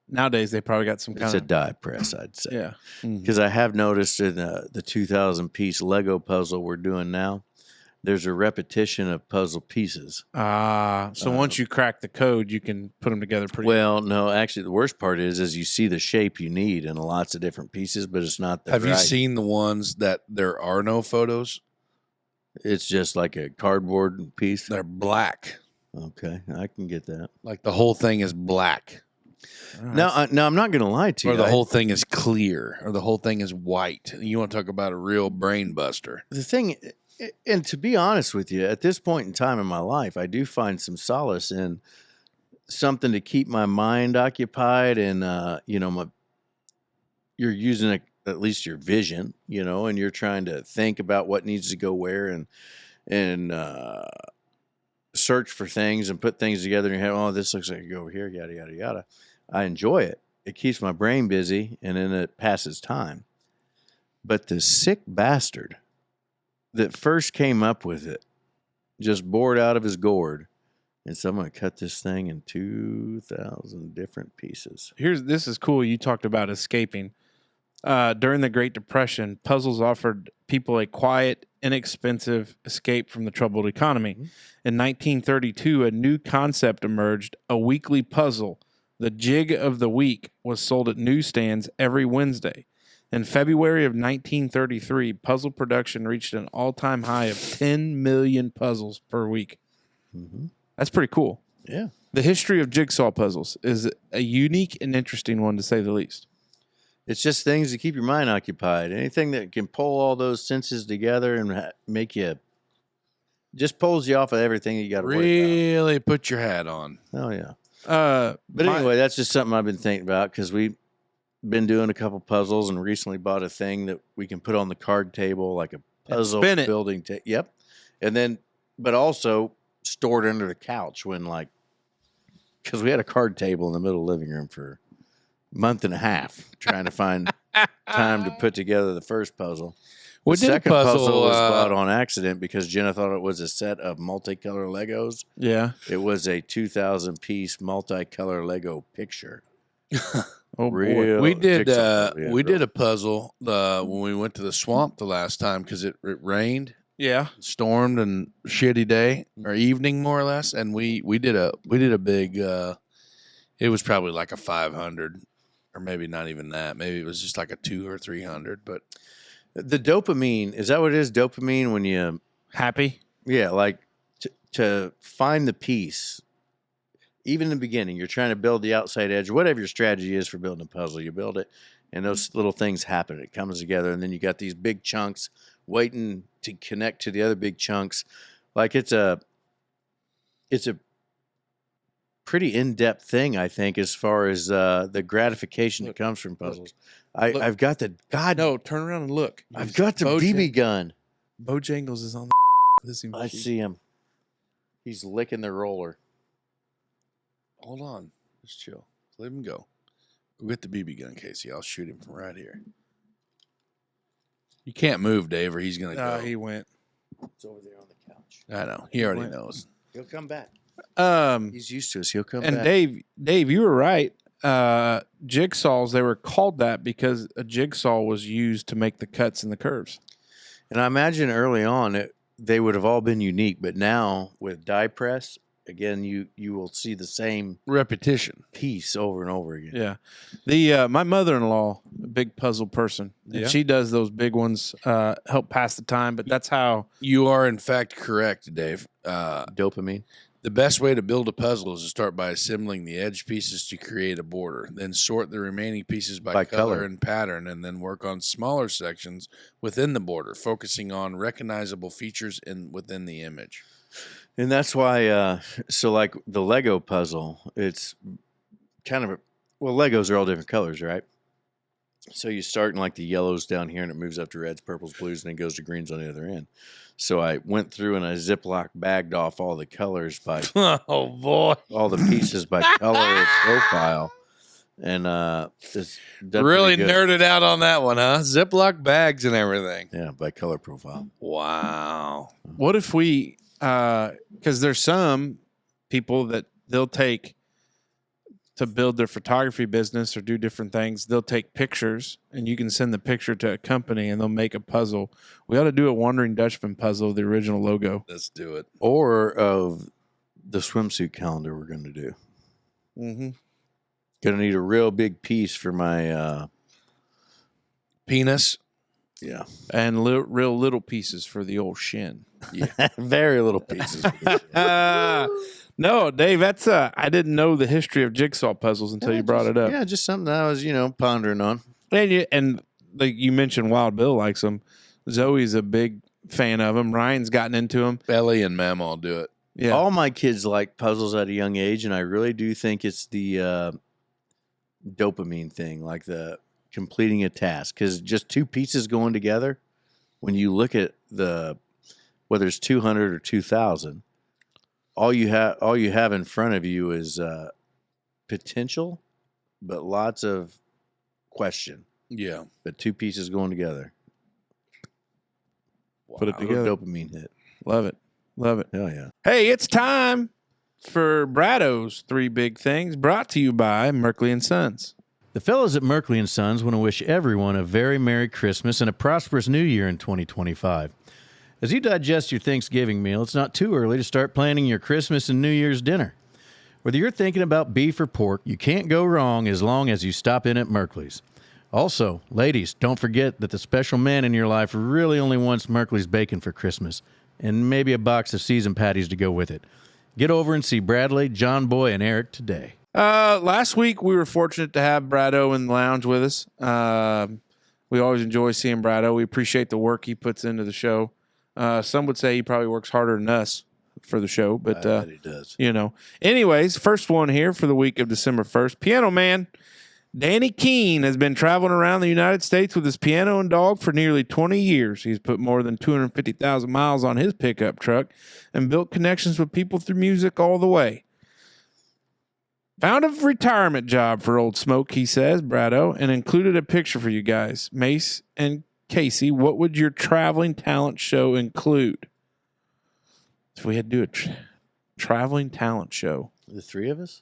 Nowadays, they probably got some kind It's a of... die press, I'd say. Yeah. Because I have noticed in the 2,000-piece Lego puzzle we're doing now, there's a repetition of puzzle pieces. So once you crack the code, you can put them together pretty Well, no, actually, the worst part is you see the shape you need in lots of different pieces, but it's not the Have you right- seen the ones that there are no photos? It's just like a cardboard piece. They're black. Okay, I can get that. Like the whole thing is black. No, I'm not going to lie to you. Or the whole thing is clear. Or the whole thing is white. You want to talk about a real brain buster. The thing, and to be honest with you, at this point in time in my life, I do find some solace in something to keep my mind occupied, and you're using at least your vision, and you're trying to think about what needs to go where, and and search for things and put things together in your head. Oh, this looks like it go over here, yada, yada, yada. I enjoy it. It keeps my brain busy, and then it passes time. But the sick bastard that first came up with it just bored out of his gourd. And so I'm going to cut this thing in 2,000 different pieces. This is cool. You talked about escaping. During the Great Depression, puzzles offered people a quiet, inexpensive escape from the troubled economy. Mm-hmm. In 1932, a new concept emerged, a weekly puzzle. The Jig of the Week was sold at newsstands every Wednesday. In February of 1933, puzzle production reached an all-time high of 10 million puzzles per week. Mm-hmm. That's pretty cool. Yeah. The history of jigsaw puzzles is a unique and interesting one, to say the least. It's just things to keep your mind occupied. Anything that can pull all those senses together and make you, just pulls you off of everything you got to worry Really put your hat on. about. Oh, yeah. But Anyway, that's just something I've been thinking about because we've been doing a couple puzzles and recently bought a thing that we can put on the card table, like a puzzle spin it. building. Yep. And then, but also stored under the couch when, like, because we had a card table in the middle of the living room for a month and a half trying to find time to put together the first puzzle. We The did a second puzzle was puzzle, bought on accident because Jenna thought it was a set of multicolor Legos. yeah. It was a 2,000-piece multicolor Lego picture. Oh, boy. Real We did jigsaw. Yeah, we real- did a puzzle when we went to the swamp the last time because it rained, Yeah. stormed, and shitty day or evening more or less, and we did a big. It was probably like a 500, or maybe not even that. Maybe it was just like a 200 or 300. But The dopamine, is that what it is? Dopamine when you, Happy? yeah, like to find the piece, even in the beginning, you're trying to build the outside edge, whatever your strategy is for building a puzzle, you build it, and those little things happen. It comes together, and then you got these big chunks waiting to connect to the other big chunks. Like it's a pretty in-depth thing, I think, as far as the gratification that comes from puzzles. Look. I've got the no, turn around and look. I've got the BB gun. Bojangles is on the I see him. He's licking the roller. Hold on, just chill. Let him go. Go get the BB gun, Casey. I'll shoot him from right here. You can't move, Dave, or he's gonna go. He went. It's over there on the couch. I know. He already went. knows. He'll come back. Um, He's used to us. He'll come and back. Dave, you were right. Jigsaws, they were called that because a jigsaw was used to make the cuts and the curves. And I imagine early on they would have all been unique, but now with die press, again, you will see the same Repetition. piece over and over again. Yeah. My mother-in-law, a big puzzle person, and Yeah. she does those big ones, help pass the time, but that's how. You are, in fact, correct, Dave. Dopamine. The best way to build a puzzle is to start by assembling the edge pieces to create a border, then sort the remaining pieces by color color. and pattern, and then work on smaller sections within the border, focusing on recognizable features within the image. And that's why, so like the Lego puzzle, it's kind of Legos are all different colors, right? So you start in like the yellows down here and it moves up to reds, purples, blues, and then goes to greens on the other end. So I went through and I Ziploc bagged off all the colors by Oh, boy. all the pieces by color and profile. And it's done Really pretty good. nerded out on that one, huh? Ziploc bags and everything. Yeah, by color profile. Wow. What if we, because there's some people that they'll take to build their photography business or do different things, they'll take pictures and you can send the picture to a company and they'll make a puzzle. We ought to do a Wondering Dutchman puzzle, the original logo. Let's do it. Or of the swimsuit calendar we're going to do. Mm-hmm. Going to need a real big piece for my, Penis. yeah, And real little pieces for the old shin. very little pieces. No, Dave, that's I didn't know the history of jigsaw puzzles until you brought it up. Yeah, just something I was, pondering on. And like you mentioned, Wild Bill likes them. Zoe's a big fan of them. Ryan's gotten into them. Belly and Mama will do it. Yeah. All my kids like puzzles at a young age, and I really do think it's the dopamine thing, like the completing a task. Because just two pieces going together, when you look at the whether it's 200 or 2,000, all you have in front of you is potential, but lots of question. Yeah. But two pieces going together. Put it Little together. dopamine hit. Love it. Love it. Hell yeah. Hey, it's time for Brado's 3 Big Things, brought to you by Merkley & Sons. The fellows at Merkley & Sons want to wish everyone a very Merry Christmas and a prosperous New Year in 2025. As you digest your Thanksgiving meal, it's not too early to start planning your Christmas and New Year's dinner. Whether you're thinking about beef or pork, you can't go wrong as long as you stop in at Merkley's. Also, ladies, don't forget that the special man in your life really only wants Merkley's bacon for Christmas, and maybe a box of seasoned patties to go with it. Get over and see Bradley, John Boy, and Eric today. Last week, we were fortunate to have Brado in the lounge with us. We always enjoy seeing Brado. We appreciate the work he puts into the show. Some would say he probably works harder than us for the show, but I bet he does. you know. Anyways, first one here for the week of December 1st. Piano man Danny Keene has been traveling around the United States with his piano and dog for nearly 20 years. He's put more than 250,000 miles on his pickup truck and built connections with people through music all the way. Found a retirement job for Old Smoke, he says, Brado, and included a picture for you guys. Mace and Casey, what would your traveling talent show include? If we had to do a traveling talent show. The three of us?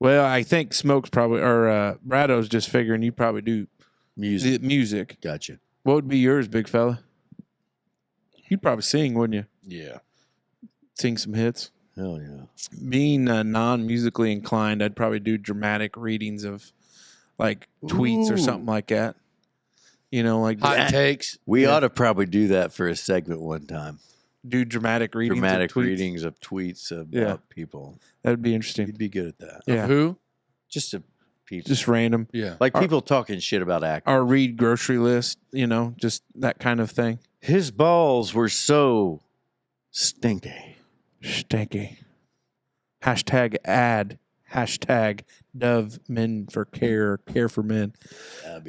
Well, I think Smoke's probably, or Brado's just figuring you probably do Music. music. Gotcha. What would be yours, big fella? You'd probably sing, wouldn't you? Yeah. Sing some hits. Hell yeah. Being non-musically inclined, I'd probably do dramatic readings of like tweets or Ooh. something like that. You know, like Hot takes. We ought to probably do that for a segment one time. do dramatic readings. Dramatic of tweets. readings of tweets about Yeah. people. That'd be interesting. You'd be good at that. Yeah, Who? Just a people. just random. Yeah. like people talking shit about acting. Or read grocery list. You know, just that kind of thing. His balls were so stinky. Stinky. Hashtag ad. Hashtag Dove Men for Care. Care for Men.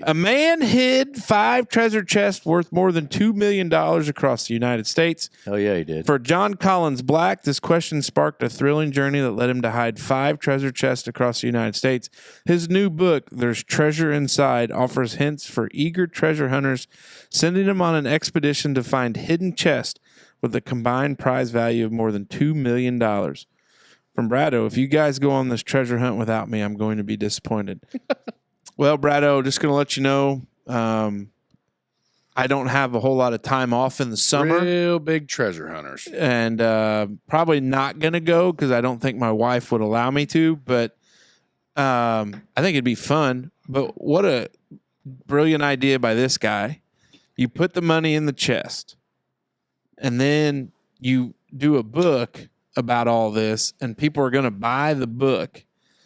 A man hid 5 treasure chests worth more than $2 million across the United States. Hell yeah, he did. For John Collins Black, this question sparked a thrilling journey that led him to hide 5 treasure chests across the United States. His new book, There's Treasure Inside, offers hints for eager treasure hunters, sending them on an expedition to find hidden chests with a combined prize value of more than $2 million. From Brado, if you guys go on this treasure hunt without me, I'm going to be disappointed. Well, Brado, just going to let you know, I don't have a whole lot of time off in the summer. Real big treasure hunters. And probably not going to go because I don't think my wife would allow me to. But I think it'd be fun. But what a brilliant idea by this guy. You put the money in the chest, and then you do a book about all this, and people are going to buy the book.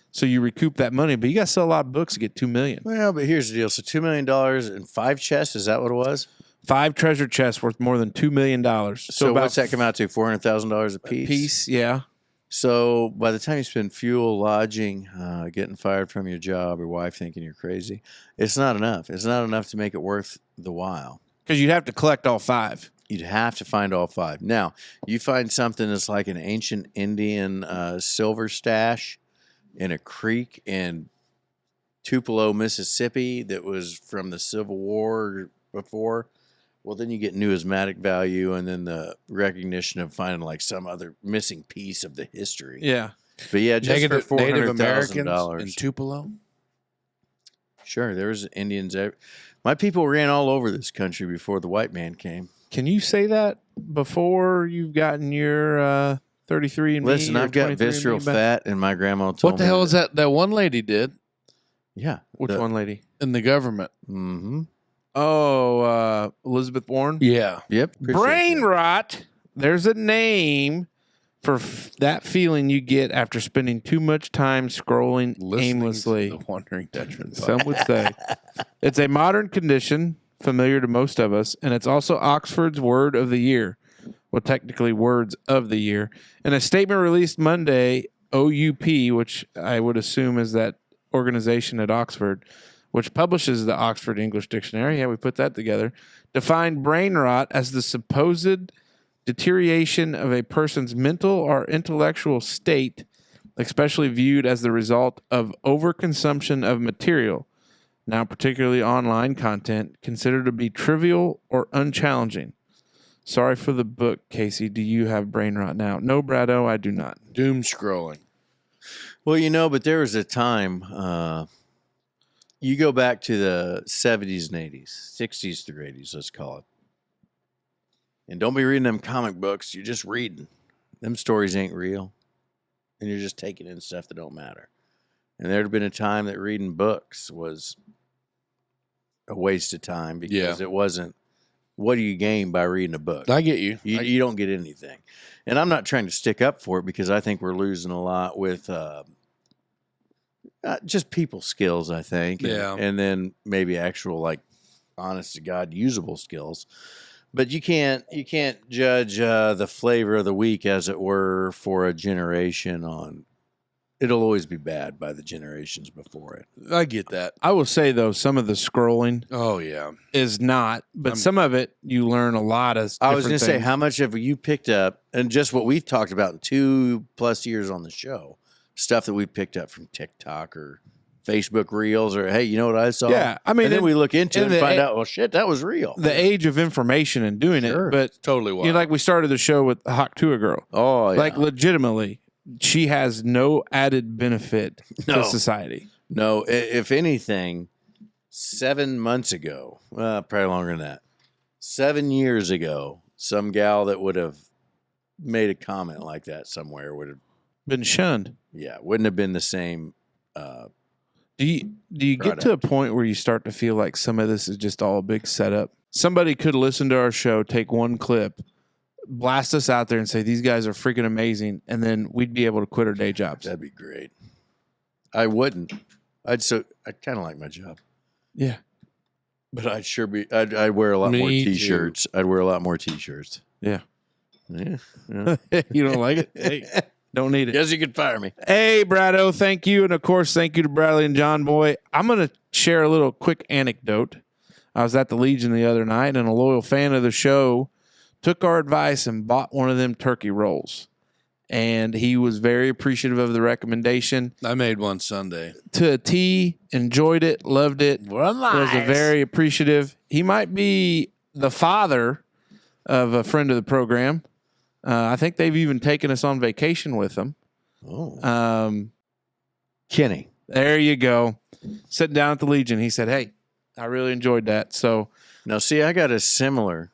So you recoup that money, but you got to sell a lot of books to get $2 million. Well, but here's the deal. So $2 million in 5 chests, is that what it was? 5 treasure chests worth more than $2 million. So about what's that come out to? $400,000 a piece? piece, yeah. So by the time you spend fuel, lodging, getting fired from your job, your wife thinking you're crazy, it's not enough. It's not enough to make it worth the while. Because you'd have to collect all 5. You'd have to find all 5. Now, you find something that's like an ancient Indian silver stash in a creek in Tupelo, Mississippi that was from the Civil War before. Well, then you get numismatic value and then the recognition of finding like some other missing piece of the history. Yeah. But yeah, just for Native Americans $400,000. in Tupelo. Sure, there was Indians. My people ran all over this country before the white man came. Can you say that before you've gotten your 33 and Listen, I've got visceral fat, and my grandma told me. What the hell is that? That one lady did Yeah. Which one, lady? in the government. Mm-hmm. Oh, Elizabeth Warren? Yeah. Yep. appreciate Brain that. rot. There's a name for that feeling you get after spending too much time scrolling Listening aimlessly. to the Wondering Dutchmen Podcast. Some would say. It's a modern condition familiar to most of us, and it's also Oxford's word of the year. Well, technically words of the year. In a statement released Monday, OUP, which I would assume is that organization at Oxford, which publishes the Oxford English Dictionary, yeah, we put that together, defined brain rot as the supposed deterioration of a person's mental or intellectual state, especially viewed as the result of overconsumption of material, now particularly online content, considered to be trivial or unchallenging. Sorry for the book, Casey. Do you have brain rot now? No, Brado, I do not. Doom scrolling. Well, but there was a time, you go back to the 70s and 80s, 60s through 80s, let's call it. And don't be reading them comic books. You're just reading. Them stories ain't real. And you're just taking in stuff that don't matter. And there'd been a time that reading books was a waste of time because it wasn't, what do you gain by reading a book? I get you. You don't get anything. And I'm not trying to stick up for it because I think we're losing a lot with just people skills, I think. And then maybe actual, like, honest to God, usable skills. But you can't judge the flavor of the week, as it were, for a generation on. It'll always be bad by the generations before it. I get that. I will say, though, some of the scrolling is not, but some of it you learn a lot of I was going to say, how much have you picked up, and just what we've talked about in 2+ years on the show, stuff that we picked up from TikTok or Facebook Reels, or, hey, you know what I saw? Yeah, I mean, and then we look into it and find out, well, shit, that was real. The age of information and doing it, but totally wild. Like we started the show with the Hawk Tua girl. Oh, yeah. Like, legitimately, she has no added benefit to society. No, if anything, 7 months ago, probably longer than that, 7 years ago, some gal that would have made a comment like that somewhere would have been shunned. Yeah, wouldn't have been the same. Do you get to a point where you start to feel like some of this is just all a big setup? Somebody could listen to our show, take one clip, blast us out there and say, these guys are freaking amazing, and then we'd be able to quit our day jobs. That'd be great. I wouldn't. I'd kind of like my job. Yeah. But I'd wear a lot more T-shirts. I'd wear a lot more T-shirts. Yeah. Yeah. You don't like it? Hey, don't need it. Guess you could fire me. Hey, Brado, thank you. And, of course, thank you to Bradley and John Boy. I'm going to share a little quick anecdote. I was at the Legion the other night, and a loyal fan of the show took our advice and bought one of them turkey rolls. And he was very appreciative of the recommendation. I made one Sunday. To a T, enjoyed it, loved it. Well, nice. Was very appreciative. He might be the father of a friend of the program. I think they've even taken us on vacation with them. Oh. Kenny. There you go. Sitting down at the Legion, he said, hey, I really enjoyed that. So now, see, I got a similar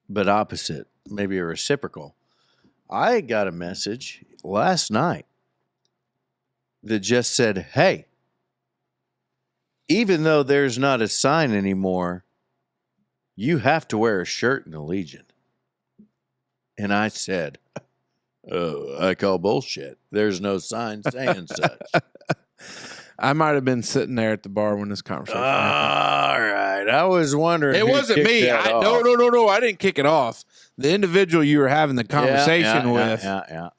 but opposite, maybe a reciprocal. I got a message last night that just said, hey, even though there's not a sign anymore, you have to wear a shirt in the Legion. And I said, oh, I call bullshit. There's no sign saying such. I might have been sitting there at the bar when this conversation happened. All right. I was wondering. It wasn't me. No. I didn't kick it off. The individual you were having the conversation with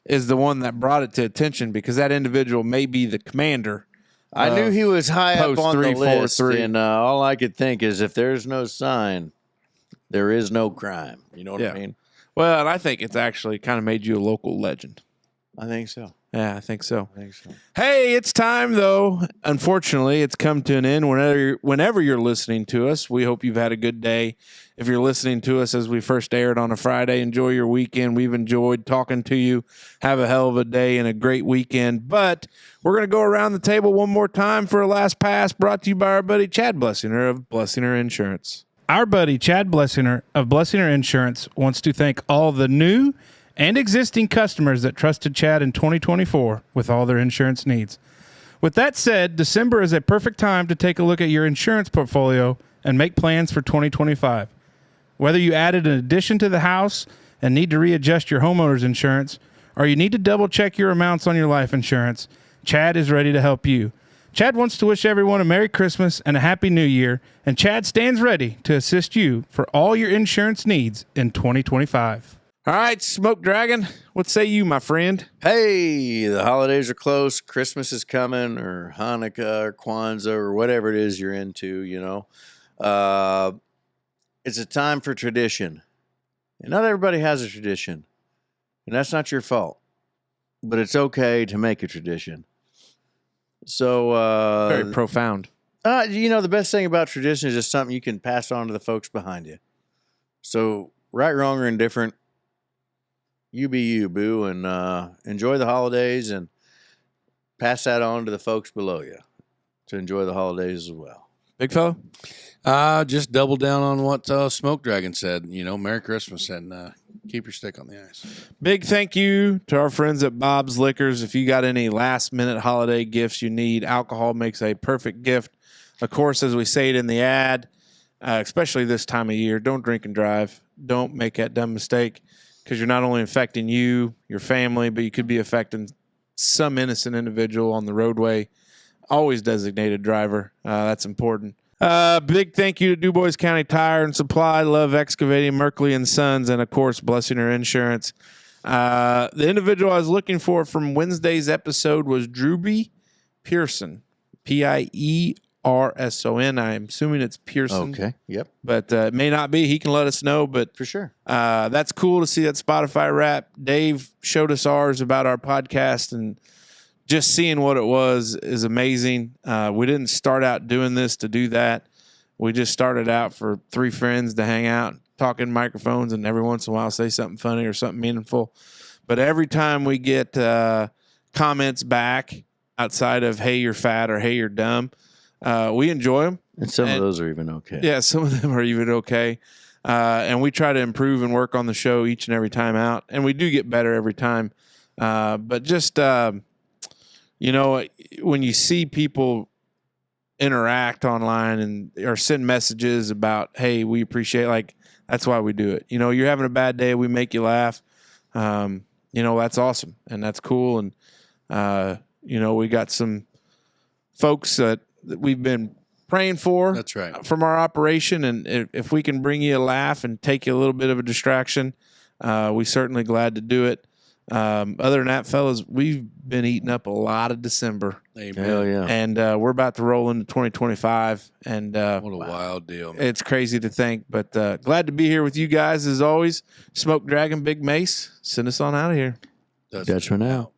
is the one that brought it to attention, because that individual may be the commander. I knew he was high up on the list, and all I could think is, if there's no sign, there is no crime. You know what I mean? Well, and I think it's actually kind of made you a local legend. I think so. Yeah, I think so. Hey, it's time, though. Unfortunately, it's come to an end. Whenever you're listening to us, we hope you've had a good day. If you're listening to us as we first aired on a Friday, enjoy your weekend. We've enjoyed talking to you. Have a hell of a day and a great weekend. But we're going to go around the table one more time for a last pass, brought to you by our buddy Chad Blessinger of Blessinger Insurance. Our buddy Chad Blessinger of Blessinger Insurance wants to thank all the new and existing customers that trusted Chad in 2024 with all their insurance needs. With that said, December is a perfect time to take a look at your insurance portfolio and make plans for 2025. Whether you added an addition to the house and need to readjust your homeowner's insurance, or you need to double check your amounts on your life insurance, Chad is ready to help you. Chad wants to wish everyone a Merry Christmas and a Happy New Year, and Chad stands ready to assist you for all your insurance needs in 2025. All right, Smoke Dragon, what say you, my friend? Hey, the holidays are close. Christmas is coming, or Hanukkah, or Kwanzaa, or whatever it is you're into, you know. It's a time for tradition. And not everybody has a tradition. And that's not your fault. But it's okay to make a tradition. So, Very profound. you know, the best thing about tradition is just something you can pass on to the folks behind you. So, right, wrong, or indifferent, you be you, boo, and enjoy the holidays and pass that on to the folks below you to enjoy the holidays as well. Big fella? Just double down on what Smoke Dragon said. You know, Merry Christmas and keep your stick on the ice. Big thank you to our friends at Bob's Liquors. If you got any last-minute holiday gifts you need, alcohol makes a perfect gift. Of course, as we say it in the ad, especially this time of year, don't drink and drive. Don't make that dumb mistake because you're not only affecting you, your family, but you could be affecting some innocent individual on the roadway. Always designated driver. That's important. Big thank you to Dubois County Tire and Supply, Love Excavating, Merkley and Sons, and of course, Blessinger Insurance. The individual I was looking for from Wednesday's episode was Drewby Pearson, Pierson. I'm assuming it's Pearson. Okay. Yep. But it may not be. He can let us know. But For sure. that's cool to see that Spotify rap. Dave showed us ours about our podcast, and just seeing what it was is amazing. We didn't start out doing this to do that. We just started out for three friends to hang out, talking microphones, and every once in a while say something funny or something meaningful. But every time we get comments back outside of, hey, you're fat or hey, you're dumb, we enjoy them. And some of those are even okay. Yeah, some of them are even okay. And we try to improve and work on the show each and every time out. And we do get better every time. But just, you know, when you see people interact online and or send messages about, hey, we appreciate, like, that's why we do it. You know, you're having a bad day, we make you laugh. You know, that's awesome. And that's cool. And, you know, we got some folks that we've been praying for. That's right. From our operation, and if we can bring you a laugh and take you a little bit of a distraction, we're certainly glad to do it. Other than that, fellas, we've been eating up a lot of December. Amen. Hell yeah. And we're about to roll into 2025. And What a wild deal, man. it's crazy to think, but glad to be here with you guys as always. Smoke Dragon, Big Mace, send us on out of here. Dutchman out.